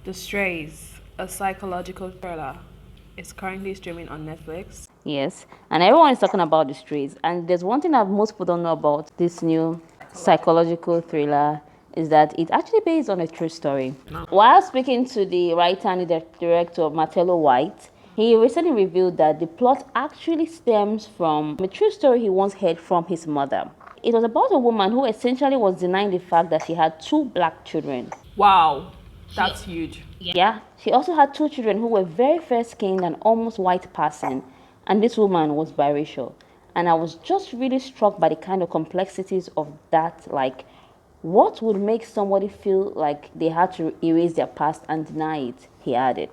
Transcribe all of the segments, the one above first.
The Strays, a psychological thriller, is currently streaming on Netflix. Yes, and everyone is talking about The Strays. And there's one thing that most people don't know about this new psychological thriller is that it's actually based on a true story. While speaking to the writer and the director of Martello-White, he recently revealed that the plot actually stems from a true story he once heard from his mother. It was about a woman who essentially was denying the fact that she had two black children. Wow, that's huge. Yeah, she also had two children who were very fair-skinned and almost white passing, and this woman was biracial. And I was just really struck by the kind of complexities of that, like what would make somebody feel like they had to erase their past and deny it, he added.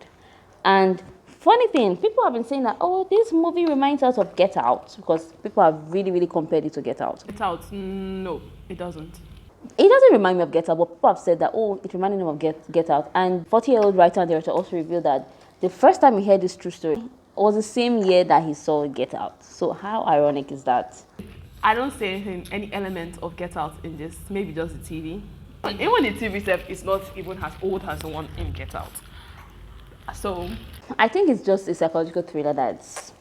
And funny thing, people have been saying that, oh, this movie reminds us of Get Out, because people have really compared it to Get Out. Get Out? No, it doesn't. It doesn't remind me of Get Out, but people have said that, oh, it reminded him of Get Out. And 40-year-old writer and director also revealed that the first time he heard this true story was the same year that he saw Get Out. So how ironic is that? I don't see any element of Get Out in this, maybe just the TV. And even the TV stuff is not even as old as the one in Get Out. So I think it's just a psychological thriller that's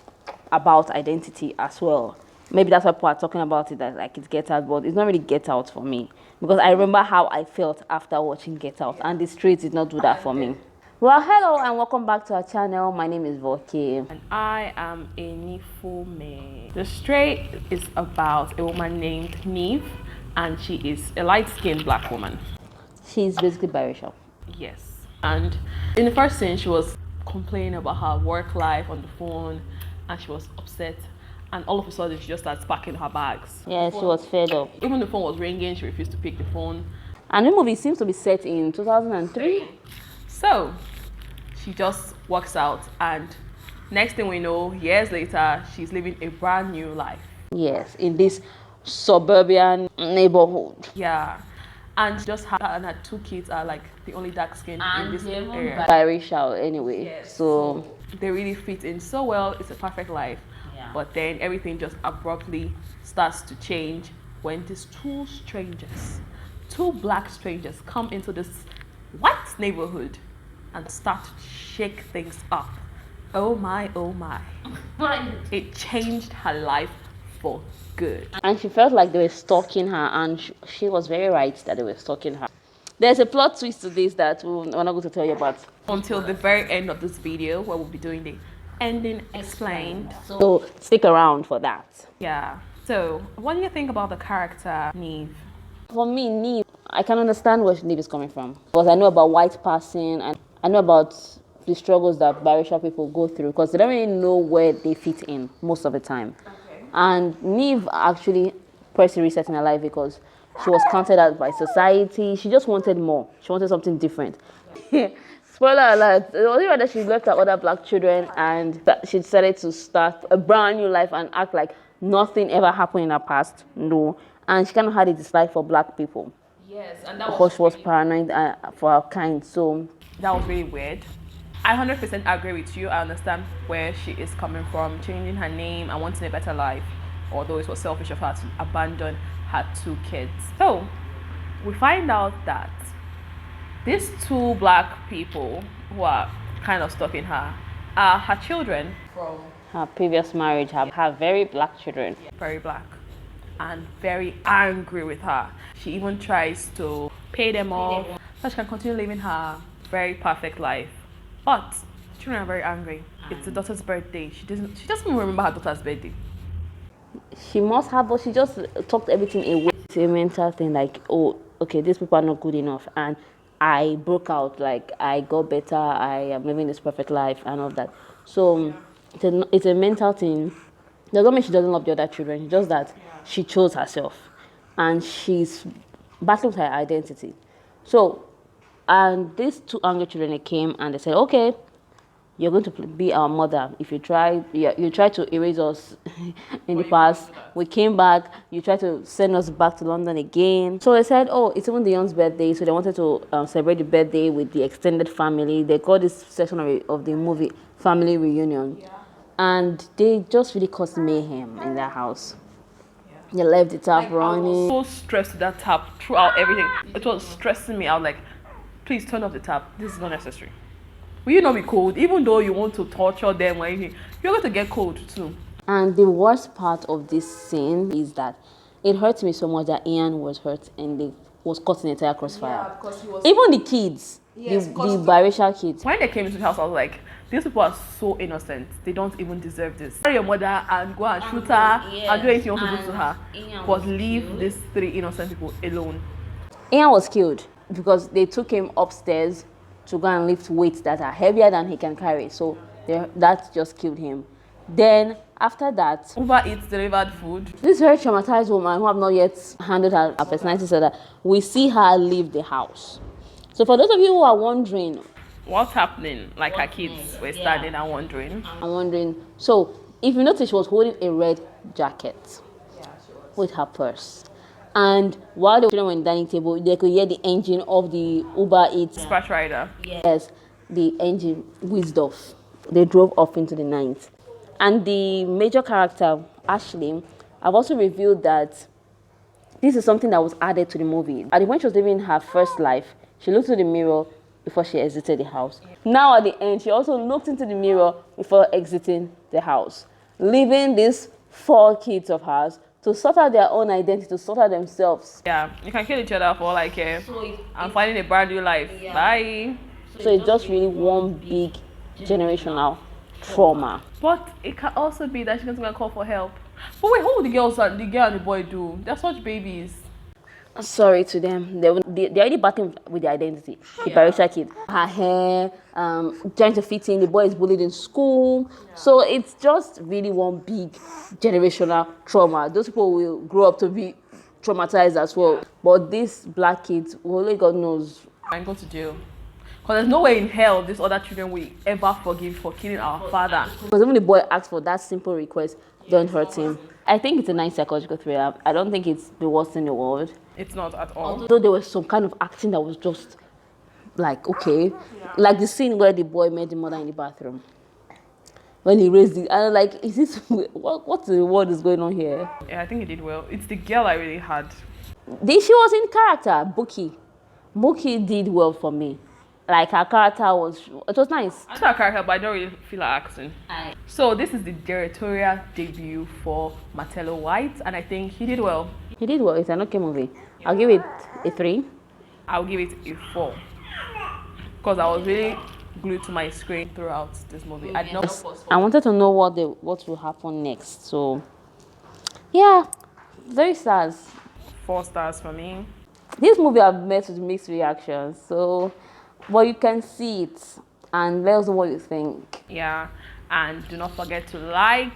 about identity as well. Maybe that's why people are talking about it, that like it's Get Out, but it's not really Get Out for me. Because I remember how I felt after watching Get Out, and The Straits did not do that for me. Well, hello and welcome back to our channel. My name is Bukky. And I am a Nifume. The Stray is about a woman named Neve, and she is a light-skinned black woman. She's basically biracial. Yes. And in the first scene, she was complaining about her work life on the phone, and she was upset. And all of a sudden, she just started packing her bags. Yeah, she was fed up. Even the phone was ringing, she refused to pick the phone. And the movie seems to be set in 2003. So, she just walks out, and next thing we know, years later, she's living a brand new life. Yes, in this suburban neighborhood. Yeah. And she just had two kids are like the only dark skin in this area. Biracial anyway. Yes. So they really fit in so well. It's a perfect life. yeah. But then everything just abruptly starts to change when these two black strangers come into this white neighborhood and start to shake things up. Oh my, oh my. It changed her life for good. And she felt like they were stalking her, and she was very right that they were stalking her. There's a plot twist to this that we're not going to tell you about. Until the very end of this video where we'll be doing the ending explained. So stick around for that. Yeah. So what do you think about the character Neve? For me, Neve, I can understand where Neve is coming from. Because I know about white passing, and I know about the struggles that biracial people go through, because they don't really know where they fit in most of the time. And Neve actually pressed a reset in her life because she was counted out by society. She just wanted more. She wanted something different. Spoiler alert, it was even that she left her other black children and she decided to start a brand new life and act like nothing ever happened in her past. No. And she kind of had a dislike for black people. Yes, and that because she was paranoid for her kind. So that was really weird. I 100% agree with you. I understand where she is coming from, changing her name and wanting a better life, although it was selfish of her to abandon her two kids. So, we find out that these two black people who are kind of stalking her are her children from her previous marriage, her very black children. Very black and very angry with her. She even tries to pay them off so she can continue living her very perfect life. But children are very angry. It's the daughter's birthday. She doesn't even remember her daughter's birthday. She must have, but she just talked everything away. It's a mental thing, like, oh, okay, these people are not good enough, and I broke out, like, I got better, I am living this perfect life and all that. So it's a mental thing. Doesn't mean she doesn't love the other children. It's just that she chose herself, and she's battling with her identity. So. And these two angry children, they came and they said, okay, you're going to be our mother. If you try to erase us in the past, we came back, you tried to send us back to London again. So they said, oh, it's even the young's birthday, so they wanted to celebrate the birthday with the extended family. They called this section of the movie Family Reunion. Yeah. And they just really caused mayhem in their house. Yeah. They left the tap running. I was so stressed with that tap throughout everything. It was stressing me out, like, please turn off the tap. This is not necessary. Will you not be cold? Even though you want to torture them or anything, you're going to get cold too. And the worst part of this scene is that it hurts me so much that Ian was hurt and they was caught in a entire crossfire. Yeah, because he was... Even the kids, Yes, the biracial kids. When they came into the house, I was like, these people are so innocent. They don't even deserve this. Marry your mother and go and shoot her and do anything you want to do to her. But leave these 3 innocent people alone. Ian was killed because they took him upstairs to go and lift weights that are heavier than he can carry. So that just killed him. Then after that, Uber Eats delivered food. this very traumatized woman who have not yet handled her personality, so that we see her leave the house. So for those of you who are wondering, What's happening? Like her kids were standing and wondering. I'm wondering, so if you notice, she was holding a red jacket with her purse. And while the children were on the dining table, they could hear the engine of the Uber Eats. Dispatch rider. Yes, the engine whizzed off. They drove off into the night. And the major character, Ashley, I've also revealed that this is something that was added to the movie. And when she was living her first life, she looked into the mirror before she exited the house. Now at the end, she also looked into the mirror before exiting the house, leaving these 4 kids of hers to sort out their own identity, to sort out themselves. Yeah, you can kill each other for like I'm finding a brand new life. Bye. So it's just really one big generational trauma. But it can also be that she's going to call for help. But wait, what would the girl and the boy do? They're such babies. Sorry to them. They're already battling with their identity. The biracial kid. Her hair, trying to fit in. The boy is bullied in school. So it's just really one big generational trauma. Those people will grow up to be traumatized as well. But these black kids, only God knows. And go to jail. Because there's no way in hell these other children will ever forgive for killing our father. Because even the boy asked for that simple request, don't hurt him. I think it's a nice psychological thriller. I don't think it's the worst in the world. It's not at all. Though there was some kind of acting that was just like, okay. Like the scene where the boy met the mother in the bathroom. When he raised it, and I'm like, is this, what in the world is going on here? Yeah, I think he did well. It's the girl I really had. She was in character, Bukky. Bukky did well for me. Like her character it was nice. I saw her character, but I don't really feel like acting. So this is the directorial debut for Martello-White, and I think he did well. He did well. It's an okay movie. I'll give it a 3. I'll give it a 4. Because I was really glued to my screen throughout this movie. I wanted to know what will happen next. So, yeah, very sad. 4 stars for me. This movie I've met with mixed reactions. So, but you can see it and let us know what you think. Yeah, and do not forget to like,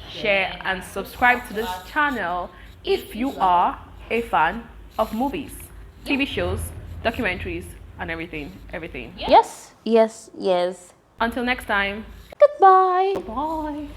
share, and subscribe to this channel if you are a fan of movies, TV shows, documentaries, and everything. Yes. Until next time. Goodbye. Bye.